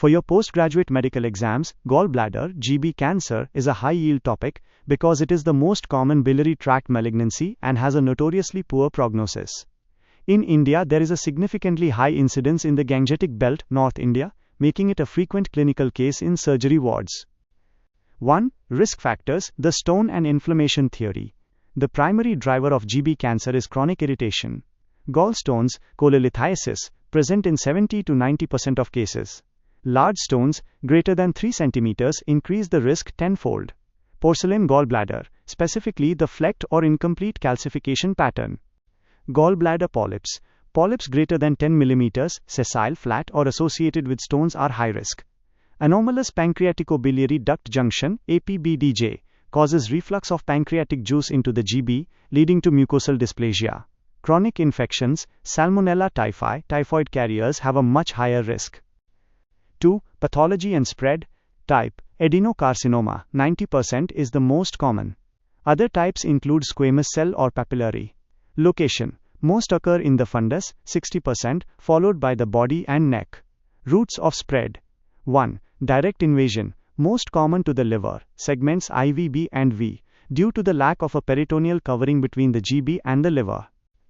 For your postgraduate medical exams, gallbladder (GB) cancer is a high-yield topic because it is the most common biliary tract malignancy and has a notoriously poor prognosis. In India, there is a significantly high incidence in the Gangetic Belt, North India, making it a frequent clinical case in surgery wards. 1. Risk factors: the stone and inflammation theory. The primary driver of GB cancer is chronic irritation. Gallstones, cholelithiasis, present in 70 to 90% of cases. Large stones, greater than 3 cm, increase the risk tenfold. Porcelain gallbladder, specifically the flecked or incomplete calcification pattern. Gallbladder polyps. Polyps greater than 10 mm, sessile, flat, or associated with stones are high risk. Anomalous pancreaticobiliary duct junction, APBDJ, causes reflux of pancreatic juice into the GB, leading to mucosal dysplasia. Chronic infections, Salmonella typhi, typhoid carriers have a much higher risk. 2. Pathology and spread. Type: adenocarcinoma, 90% is the most common. Other types include squamous cell or papillary. Location: most occur in the fundus, 60%, followed by the body and neck. Routes of spread. 1. Direct invasion, most common to the liver, segments IVB and V, due to the lack of a peritoneal covering between the GB and the liver.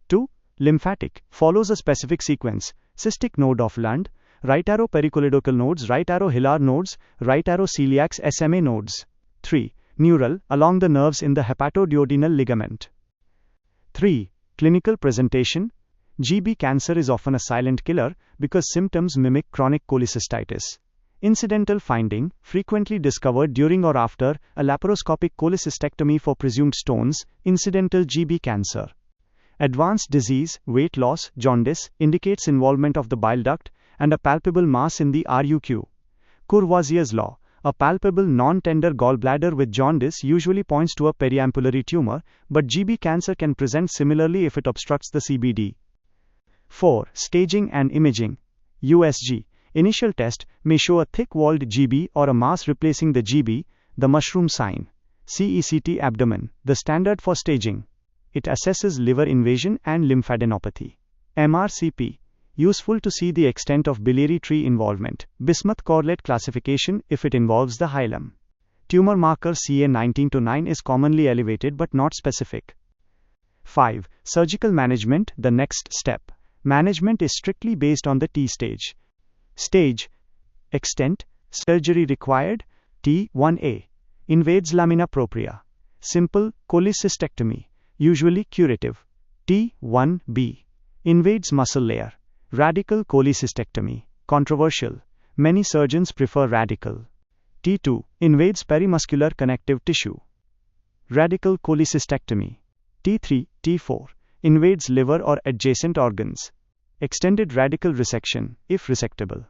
2. Lymphatic, follows a specific sequence: cystic node of Lund, right arrow pericholedochal nodes, right arrow hilar nodes, right arrow celiac SMA nodes. 3. Neural, along the nerves in the hepatoduodenal ligament. 3. Clinical presentation. GB cancer is often a silent killer because symptoms mimic chronic cholecystitis. Incidental finding, frequently discovered during or after a laparoscopic cholecystectomy for presumed stones, incidental GB cancer. Advanced disease, weight loss, jaundice, indicates involvement of the bile duct, and a palpable mass in the RUQ. Courvoisier's law: a palpable non-tender gallbladder with jaundice usually points to a periampullary tumor, but GB cancer can present similarly if it obstructs the CBD. 4. Staging and imaging. USG. Initial test may show a thick-walled GB or a mass replacing the GB, the mushroom sign. CECT abdomen, the standard for staging. It assesses liver invasion and lymphadenopathy. MRCP. Useful to see the extent of biliary tree involvement. Bismuth correlate classification if it involves the hilum. Tumor marker CA19-9 is commonly elevated but not specific. 5. Surgical management, the next step. Management is strictly based on the T stage. Stage. Extent. Surgery required. T1A. Invades lamina propria. Simple cholecystectomy, usually curative. T1B. Invades muscle layer. Radical cholecystectomy, controversial. Many surgeons prefer radical. T2. Invades perimuscular connective tissue. Radical cholecystectomy. T3, T4. Invades liver or adjacent organs. Extended radical resection, if resectable.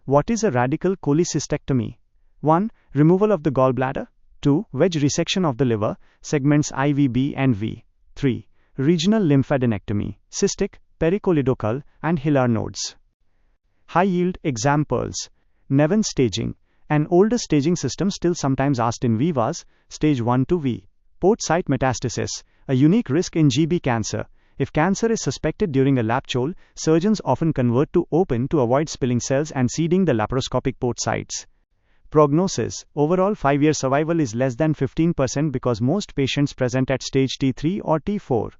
What is a radical cholecystectomy? 1. Removal of the gallbladder. 2. Wedge resection of the liver, segments IVB and V. 3. Regional lymphadenectomy, cystic, pericholedochal, and hilar nodes. High-yield examples. Neven staging, an older staging system still sometimes asked in VIVAs, stage 1 to V. Port site metastasis, a unique risk in GB cancer. If cancer is suspected during a lapchole, surgeons often convert to open to avoid spilling cells and seeding the laparoscopic port sites. Prognosis: overall 5-year survival is less than 15% because most patients present at stage T3 or T4.